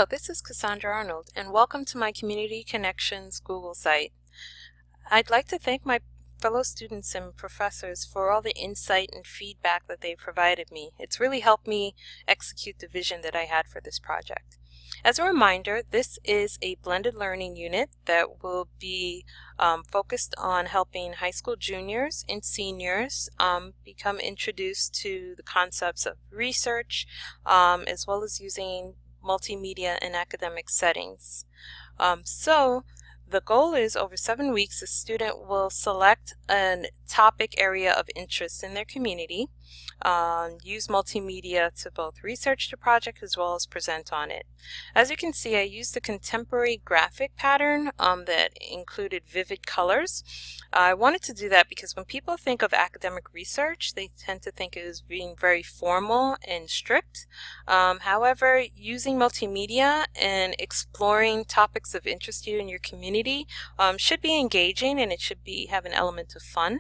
Hello, this is Cassandra Arnold, and welcome to my Community Connections Google site. I'd like to thank my fellow students and professors for all the insight and feedback that they provided me. It's really helped me execute the vision that I had for this project. As a reminder, this is a blended learning unit that will be focused on helping high school juniors and seniors become introduced to the concepts of research, as well as using multimedia in academic settings. So the goal is over 7 weeks, a student will select a topic area of interest in their community, use multimedia to both research the project as well as present on it. As you can see, I used a contemporary graphic pattern that included vivid colors. I wanted to do that because when people think of academic research, they tend to think it as being very formal and strict. However, using multimedia and exploring topics of interest to you in your community should be engaging, and it should have an element of fun.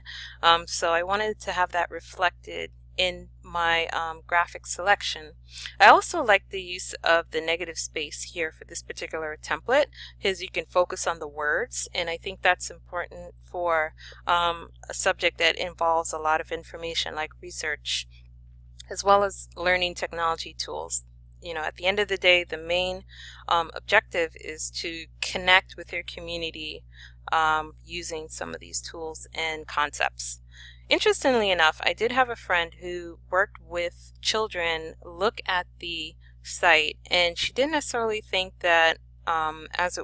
So I wanted to have that reflected in my graphic selection. I also like the use of the negative space here for this particular template, because you can focus on the words, and I think that's important for a subject that involves a lot of information like research, as well as learning technology tools. You know, at the end of the day, the main objective is to connect with your community using some of these tools and concepts. Interestingly enough, I did have a friend who worked with children look at the site, and she didn't necessarily think that as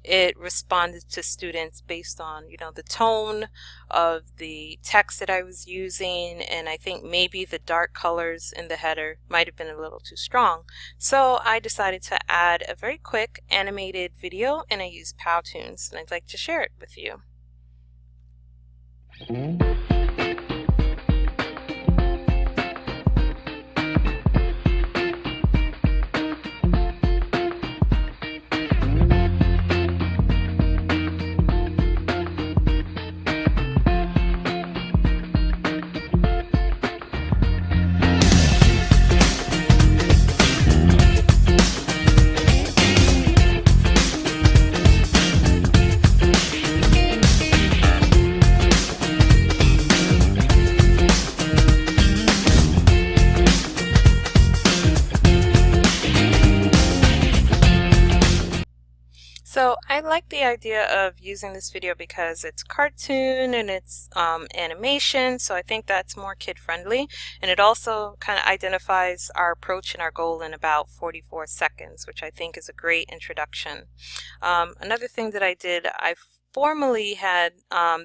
it responded to students based on, the tone of the text that I was using, and I think maybe the dark colors in the header might have been a little too strong. So I decided to add a very quick animated video, and I used Powtoons, and I'd like to share it with you. So I like the idea of using this video because it's cartoon and it's animation, so I think that's more kid-friendly, and it also kind of identifies our approach and our goal in about 44 seconds, which I think is a great introduction. Another thing that I did, I formally had,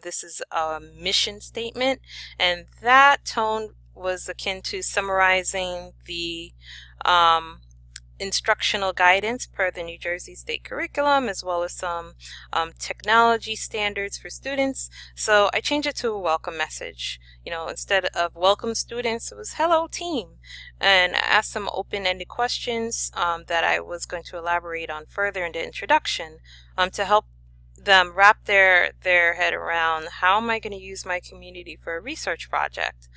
this is a mission statement, and that tone was akin to summarizing the instructional guidance per the New Jersey State curriculum, as well as some technology standards for students. So I changed it to a welcome message. Instead of welcome students, it was hello team, and I asked some open-ended questions that I was going to elaborate on further in the introduction to help them wrap their head around, how am I going to use my community for a research project?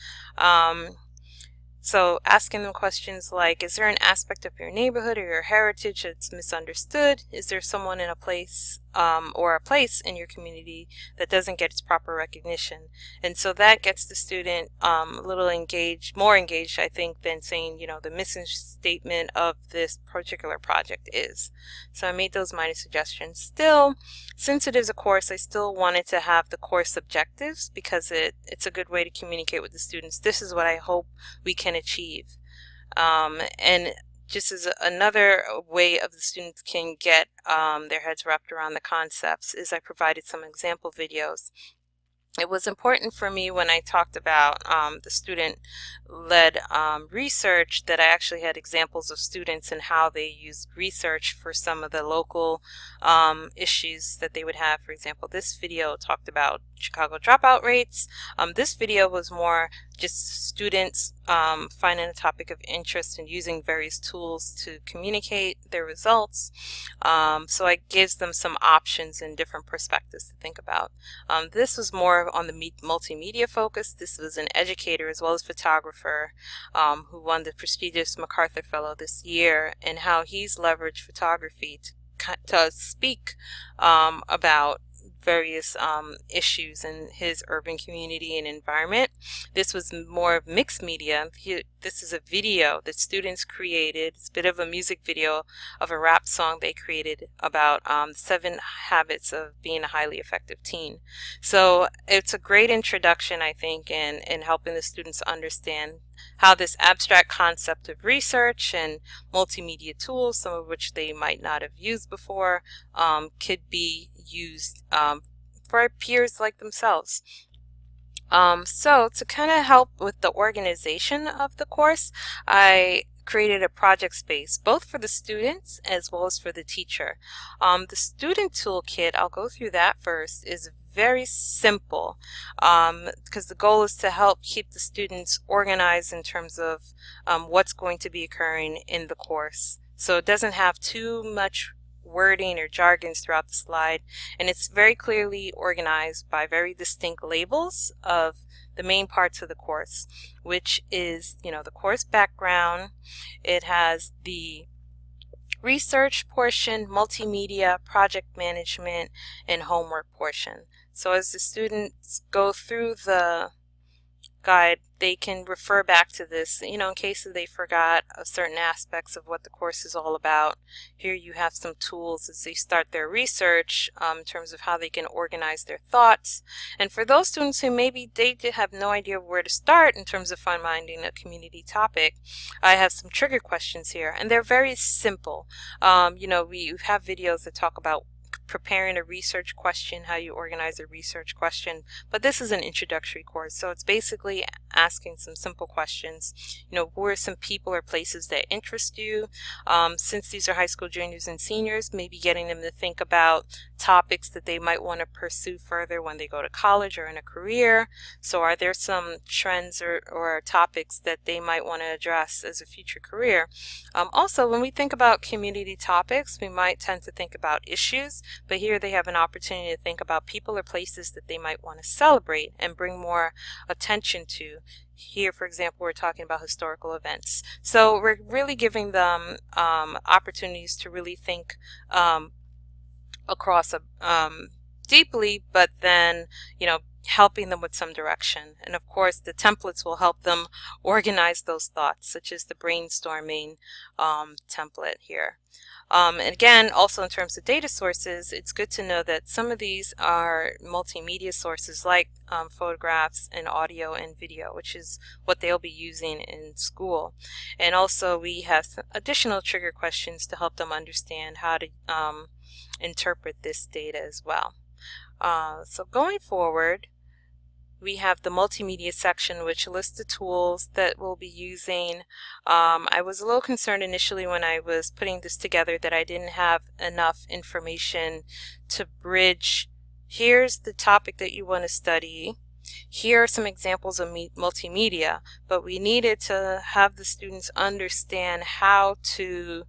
So asking them questions like, is there an aspect of your neighborhood or your heritage that's misunderstood? Is there someone in a place or a place in your community that doesn't get its proper recognition? And so that gets the student a little more engaged, I think, than saying, the mission statement of this particular project is. So I made those minor suggestions. Still, since it is a course, I still wanted to have the course objectives because it's a good way to communicate with the students. This is what I hope we can achieve. And just as another way of the students can get their heads wrapped around the concepts is I provided some example videos. It was important for me when I talked about the student-led research that I actually had examples of students and how they used research for some of the local issues that they would have. For example, this video talked about Chicago dropout rates. This video was more just students finding a topic of interest and using various tools to communicate their results. So it gives them some options and different perspectives to think about. This was more on the multimedia focus. This was an educator as well as photographer photographer who won the prestigious MacArthur Fellow this year, and how he's leveraged photography to speak about various issues in his urban community and environment. This was more mixed media. This is a video that students created. It's a bit of a music video of a rap song they created about 7 habits of being a highly effective teen. So it's a great introduction, I think, in helping the students understand how this abstract concept of research and multimedia tools, some of which they might not have used before, could be used for peers like themselves. So to kind of help with the organization of the course, I created a project space both for the students as well as for the teacher. The student toolkit, I'll go through that first, is very simple because the goal is to help keep the students organized in terms of what's going to be occurring in the course. So it doesn't have too much wording or jargons throughout the slide, and it's very clearly organized by very distinct labels of the main parts of the course, which is, the course background. It has the research portion, multimedia, project management, and homework portion. So as the students go through the guide, they can refer back to this, in case they forgot certain aspects of what the course is all about. Here you have some tools as they start their research in terms of how they can organize their thoughts. And for those students who maybe they have no idea where to start in terms of finding a community topic, I have some trigger questions here, and they're very simple. We have videos that talk about preparing a research question, how you organize a research question, but this is an introductory course, so it's basically asking some simple questions. Who are some people or places that interest you? Since these are high school juniors and seniors, maybe getting them to think about topics that they might want to pursue further when they go to college or in a career. So are there some trends or topics that they might want to address as a future career? Also, when we think about community topics, we might tend to think about issues, but here they have an opportunity to think about people or places that they might want to celebrate and bring more attention to. Here, for example, we're talking about historical events. So we're really giving them opportunities to really think across deeply, but then, helping them with some direction. And of course, the templates will help them organize those thoughts, such as the brainstorming template here. And again, also in terms of data sources, it's good to know that some of these are multimedia sources like photographs and audio and video, which is what they'll be using in school. And also we have some additional trigger questions to help them understand how to interpret this data as well. So going forward, we have the multimedia section, which lists the tools that we'll be using. I was a little concerned initially when I was putting this together that I didn't have enough information to bridge. Here's the topic that you want to study. Here are some examples of multimedia, but we needed to have the students understand how to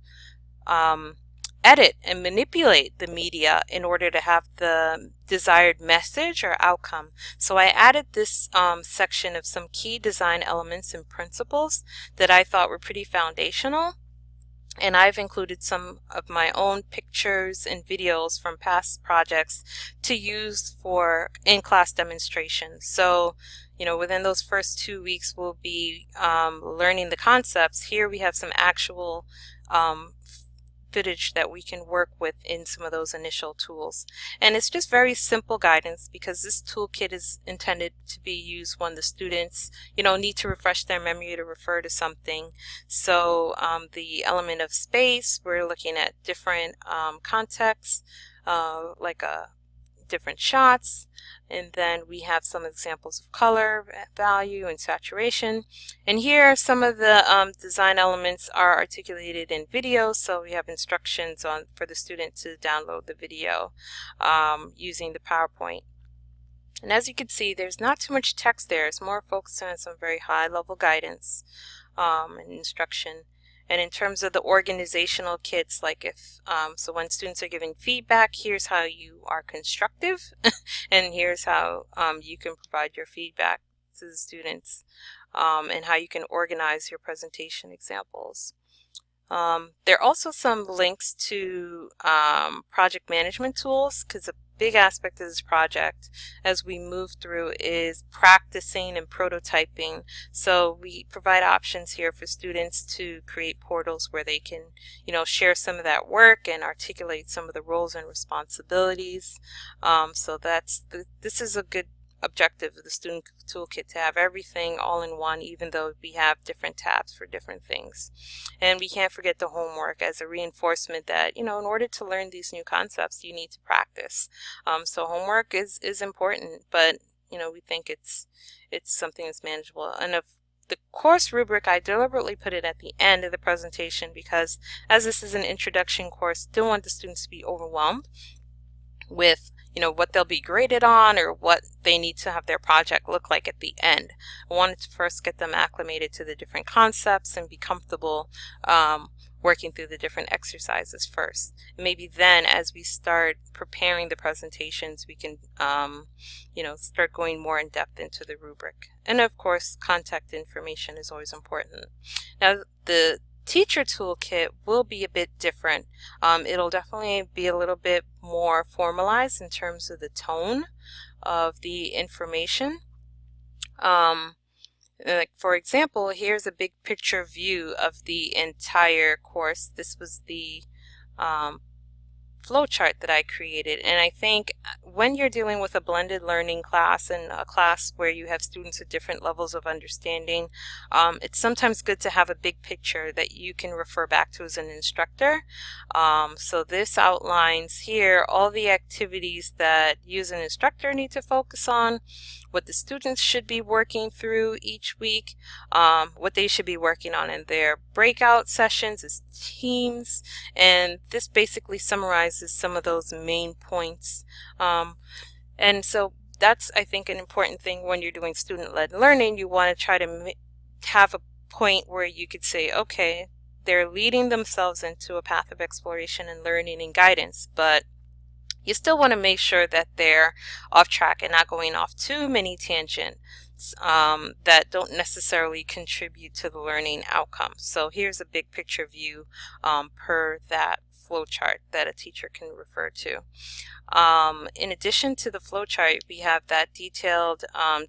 edit and manipulate the media in order to have the desired message or outcome. So I added this section of some key design elements and principles that I thought were pretty foundational. And I've included some of my own pictures and videos from past projects to use for in-class demonstrations. So, within those first 2 weeks, we'll be learning the concepts. Here we have some actual footage that we can work with in some of those initial tools. And it's just very simple guidance because this toolkit is intended to be used when the students, need to refresh their memory to refer to something. So the element of space, we're looking at different contexts, like different shots, and then we have some examples of color, value, and saturation. And here some of the design elements are articulated in video, so we have instructions for the student to download the video using the PowerPoint. And as you can see, there's not too much text there. It's more focused on some very high-level guidance and instruction. And in terms of the organizational kits, like so when students are giving feedback, here's how you are constructive, and here's how you can provide your feedback to the students. and how you can organize your presentation examples. There are also some links to project management tools, because a big aspect of this project as we move through is practicing and prototyping. So we provide options here for students to create portals where they can, share some of that work and articulate some of the roles and responsibilities. So this is a good objective of the student toolkit, to have everything all in one, even though we have different tabs for different things. And we can't forget the homework as a reinforcement that, in order to learn these new concepts, you need to practice. So homework is important, but we think it's something that's manageable. And of the course rubric, I deliberately put it at the end of the presentation because, as this is an introduction course, don't want the students to be overwhelmed with what they'll be graded on or what they need to have their project look like at the end. I wanted to first get them acclimated to the different concepts and be comfortable working through the different exercises first. Maybe then, as we start preparing the presentations, we can start going more in depth into the rubric. And of course, contact information is always important. Now, the teacher toolkit will be a bit different. It'll definitely be a little bit more formalized in terms of the tone of the information. Like for example, here's a big picture view of the entire course. This was the flowchart that I created, and I think when you're dealing with a blended learning class and a class where you have students at different levels of understanding, it's sometimes good to have a big picture that you can refer back to as an instructor. So this outlines here all the activities that you as an instructor need to focus on, what the students should be working through each week, what they should be working on in their breakout sessions as teams, and this basically summarizes some of those main points. And so that's, I think, an important thing when you're doing student-led learning. You want to try to have a point where you could say, okay, they're leading themselves into a path of exploration and learning and guidance, but you still want to make sure that they're off track and not going off too many tangents that don't necessarily contribute to the learning outcome. So here's a big picture view per that flowchart that a teacher can refer to. In addition to the flowchart, we have that detailed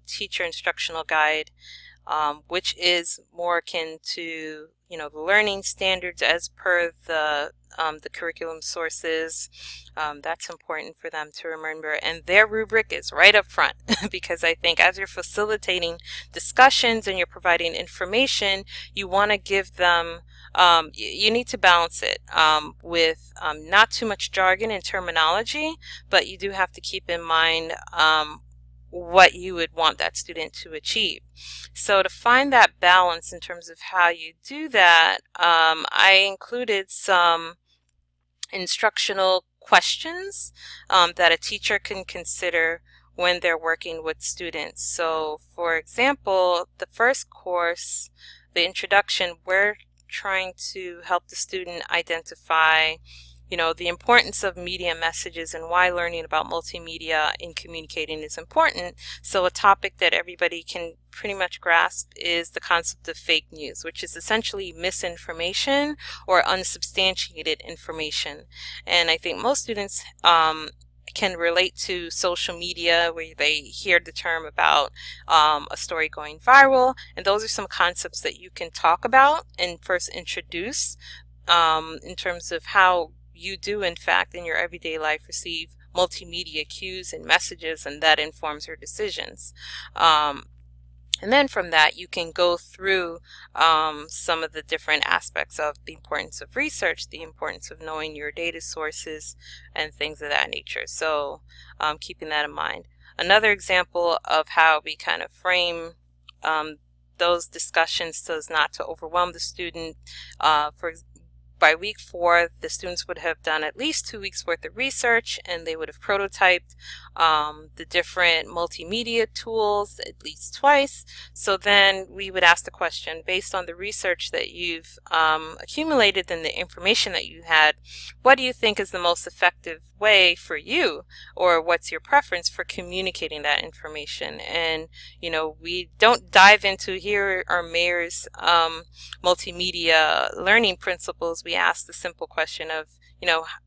teacher instructional guide, which is more akin to the learning standards as per the curriculum sources. That's important for them to remember, and their rubric is right up front because I think as you're facilitating discussions and you're providing information, you want to give them you need to balance it with not too much jargon and terminology, but you do have to keep in mind what you would want that student to achieve. So to find that balance in terms of how you do that, I included some instructional questions that a teacher can consider when they're working with students. So for example, the first course, the introduction, we're trying to help the student identify the importance of media messages and why learning about multimedia in communicating is important. So a topic that everybody can pretty much grasp is the concept of fake news, which is essentially misinformation or unsubstantiated information. And I think most students can relate to social media, where they hear the term about a story going viral, and those are some concepts that you can talk about and first introduce in terms of how you do, in fact, in your everyday life receive multimedia cues and messages, and that informs your decisions. And then from that, you can go through some of the different aspects of the importance of research, the importance of knowing your data sources, and things of that nature. So keeping that in mind. Another example of how we kind of frame those discussions so as not to overwhelm the student, by week 4, the students would have done at least 2 weeks worth of research, and they would have prototyped the different multimedia tools at least twice. So then we would ask the question, based on the research that you've accumulated and the information that you had, what do you think is the most effective way for you, or what's your preference for communicating that information? And we don't dive into here are Mayer's multimedia learning principles. We ask the simple question of,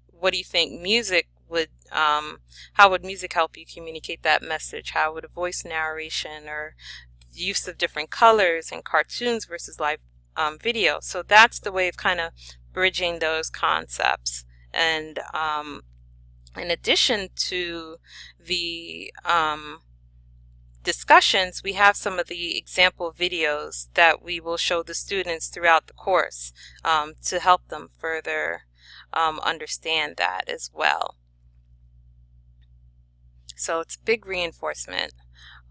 what do you think music would, how would music help you communicate that message? How would a voice narration or use of different colors and cartoons versus live video? So that's the way of kind of bridging those concepts. And in addition to the discussions, we have some of the example videos that we will show the students throughout the course to help them further understand that as well. So it's big reinforcement.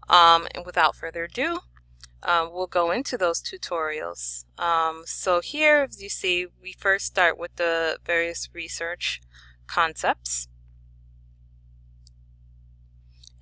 And without further ado, we'll go into those tutorials. So here, as you see, we first start with the various research concepts.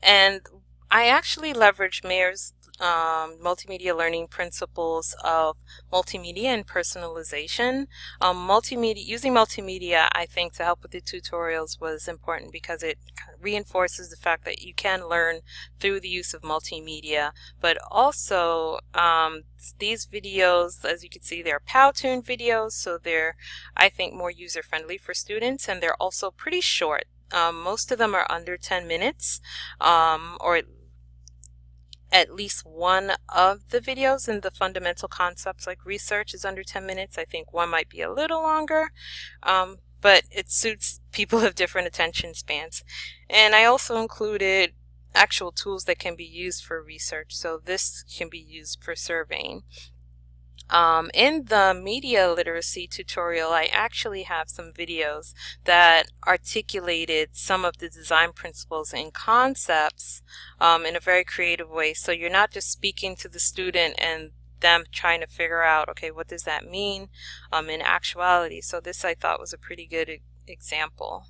And I actually leverage Mayer's multimedia learning principles of multimedia and personalization. Using multimedia, I think, to help with the tutorials was important because it reinforces the fact that you can learn through the use of multimedia. But also, these videos, as you can see, they're Powtoon videos, so they're, I think, more user-friendly for students, and they're also pretty short. Most of them are under 10 minutes, or at least one of the videos in the fundamental concepts like research is under 10 minutes. I think one might be a little longer, but it suits people of different attention spans. And I also included actual tools that can be used for research, so this can be used for surveying. In the media literacy tutorial, I actually have some videos that articulated some of the design principles and concepts in a very creative way. So you're not just speaking to the student and them trying to figure out, okay, what does that mean in actuality? So this, I thought, was a pretty good example.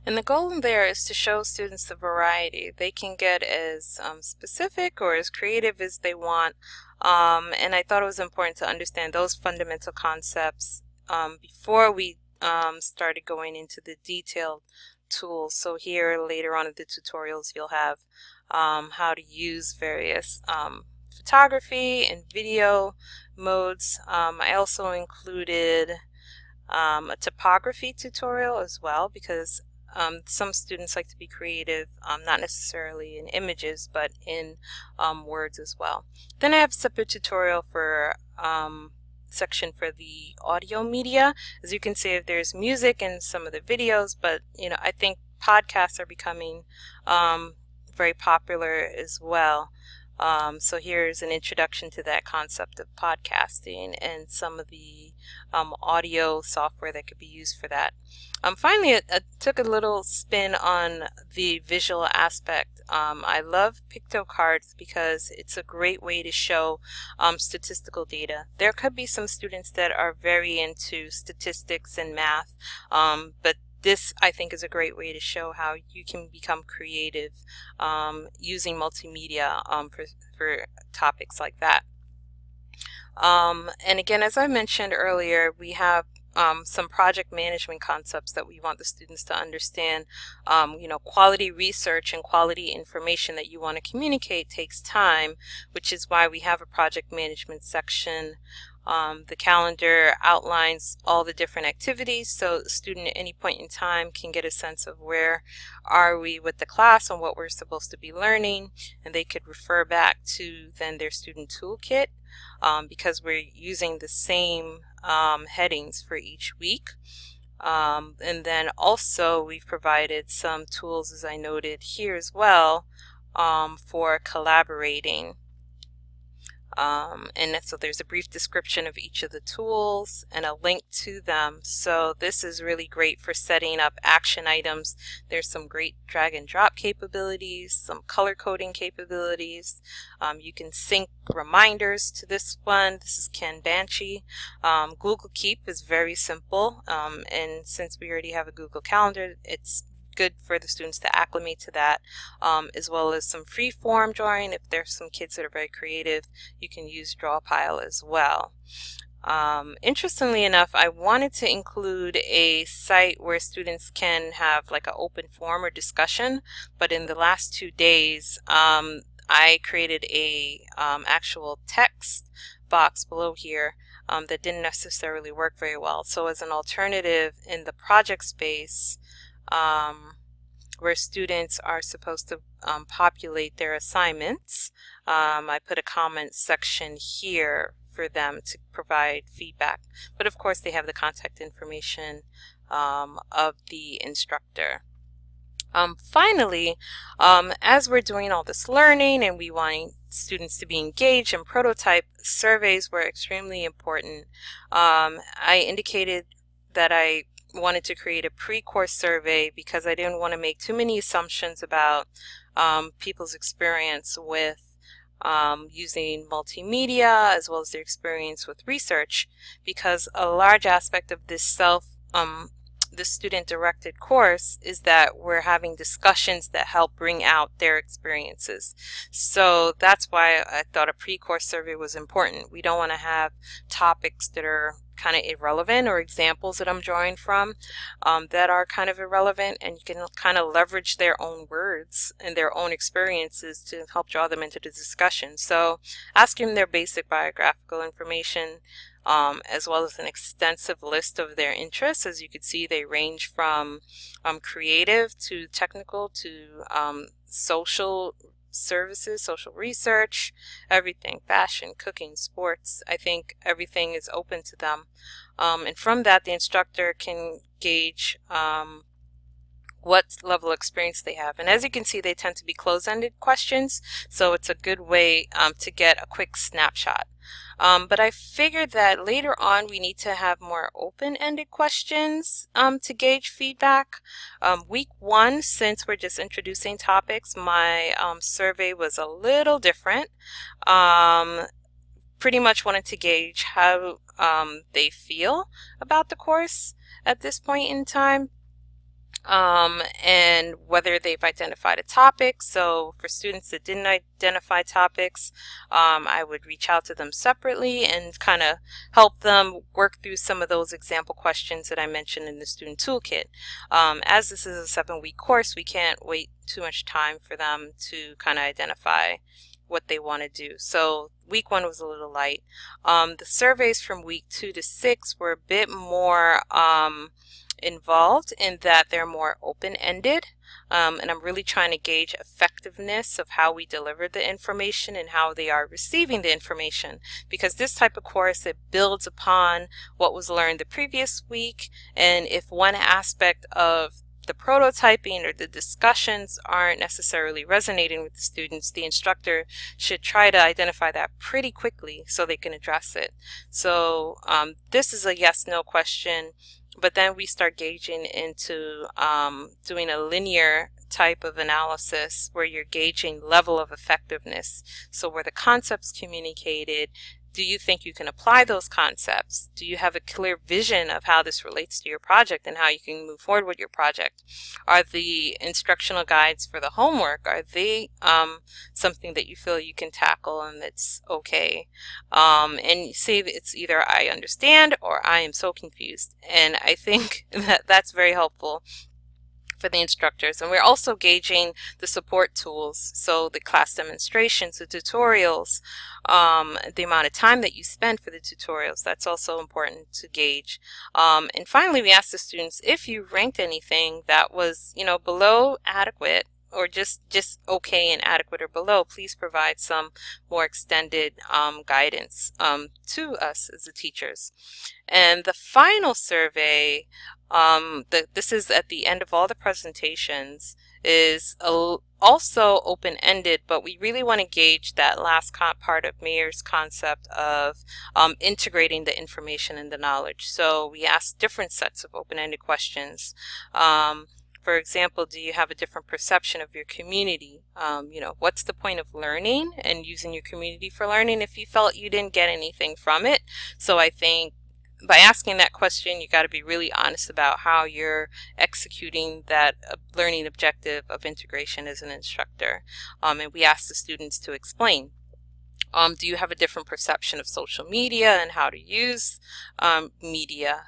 And the goal there is to show students the variety. They can get as specific or as creative as they want. And I thought it was important to understand those fundamental concepts before we started going into the detailed tools. So here, later on in the tutorials, you'll have how to use various photography and video modes. I also included a topography tutorial as well, because some students like to be creative, not necessarily in images, but in words as well. Then I have a separate tutorial for section for the audio media. As you can see, there's music in some of the videos, but I think podcasts are becoming very popular as well. So here's an introduction to that concept of podcasting and some of the audio software that could be used for that. Finally, I took a little spin on the visual aspect. I love pictocards because it's a great way to show statistical data. There could be some students that are very into statistics and math, but this, I think, is a great way to show how you can become creative using multimedia for topics like that. And again, as I mentioned earlier, we have some project management concepts that we want the students to understand. Quality research and quality information that you want to communicate takes time, which is why we have a project management section The calendar outlines all the different activities, so the student at any point in time can get a sense of where are we with the class and what we're supposed to be learning, and they could refer back to then their student toolkit because we're using the same headings for each week. And then also we've provided some tools, as I noted here as well, for collaborating. And so there's a brief description of each of the tools and a link to them. So this is really great for setting up action items. There's some great drag and drop capabilities, some color coding capabilities. You can sync reminders to this one. This is Kanbanchi. Google Keep is very simple, and since we already have a Google Calendar, it's good for the students to acclimate to that, as well as some free form drawing. If there's some kids that are very creative, you can use Drawpile as well. Interestingly enough, I wanted to include a site where students can have like an open forum or discussion, but in the last 2 days I created a actual text box below here that didn't necessarily work very well. So as an alternative in the project space, where students are supposed to populate their assignments, I put a comment section here for them to provide feedback. But of course they have the contact information of the instructor. Finally, as we're doing all this learning and we want students to be engaged and prototype, surveys were extremely important. I indicated that I wanted to create a pre-course survey because I didn't want to make too many assumptions about people's experience with using multimedia as well as their experience with research, because a large aspect of this the student-directed course is that we're having discussions that help bring out their experiences. So that's why I thought a pre-course survey was important. We don't want to have topics that are kind of irrelevant or examples that I'm drawing from that are kind of irrelevant, and you can kind of leverage their own words and their own experiences to help draw them into the discussion. So asking their basic biographical information, as well as an extensive list of their interests. As you can see, they range from creative to technical to social services, social research, everything, fashion, cooking, sports. I think everything is open to them. And from that, the instructor can gauge what level of experience they have. And as you can see, they tend to be closed-ended questions, so it's a good way to get a quick snapshot. But I figured that later on we need to have more open-ended questions to gauge feedback. Week 1, since we're just introducing topics, my survey was a little different. Pretty much wanted to gauge how they feel about the course at this point in time. And whether they've identified a topic. So for students that didn't identify topics, I would reach out to them separately and kind of help them work through some of those example questions that I mentioned in the student toolkit. As this is a 7-week course, we can't wait too much time for them to kind of identify what they want to do. So week 1 was a little light. The surveys from week 2 to 6 were a bit more involved in that they're more open-ended, and I'm really trying to gauge effectiveness of how we deliver the information and how they are receiving the information, because this type of course, it builds upon what was learned the previous week, and if one aspect of the prototyping or the discussions aren't necessarily resonating with the students, the instructor should try to identify that pretty quickly so they can address it. So this is a yes/no question, but then we start gauging into doing a linear type of analysis where you're gauging level of effectiveness. So were the concepts communicated? Do you think you can apply those concepts? Do you have a clear vision of how this relates to your project and how you can move forward with your project? Are the instructional guides for the homework, are they something that you feel you can tackle and that's okay? And you say that it's either I understand or I am so confused. And I think that that's very helpful for the instructors. And we're also gauging the support tools, so the class demonstrations, the tutorials, the amount of time that you spend for the tutorials. That's also important to gauge. And finally, we asked the students if you ranked anything that was, below adequate, or just okay and adequate or below, please provide some more extended guidance to us as the teachers. And the final survey, this is at the end of all the presentations, is also open-ended, but we really want to gauge that last part of Mayer's concept of integrating the information and the knowledge. So we ask different sets of open-ended questions. For example, do you have a different perception of your community? What's the point of learning and using your community for learning if you felt you didn't get anything from it? So I think by asking that question, you got to be really honest about how you're executing that learning objective of integration as an instructor. And we ask the students to explain. Do you have a different perception of social media and how to use media?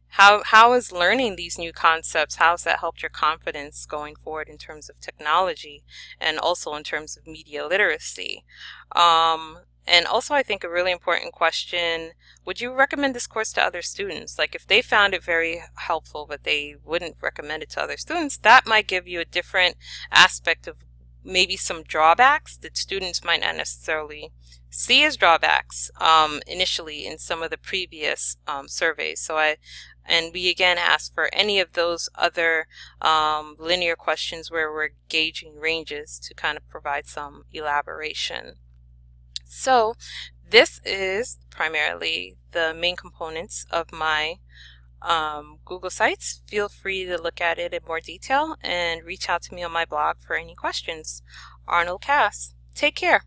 How is learning these new concepts, how has that helped your confidence going forward in terms of technology and also in terms of media literacy? And also, I think a really important question, would you recommend this course to other students? Like if they found it very helpful but they wouldn't recommend it to other students, that might give you a different aspect of maybe some drawbacks that students might not necessarily see as drawbacks initially in some of the previous surveys. And we again ask for any of those other linear questions where we're gauging ranges to kind of provide some elaboration. So this is primarily the main components of my Google Sites. Feel free to look at it in more detail and reach out to me on my blog for any questions. Arnold Cass. Take care.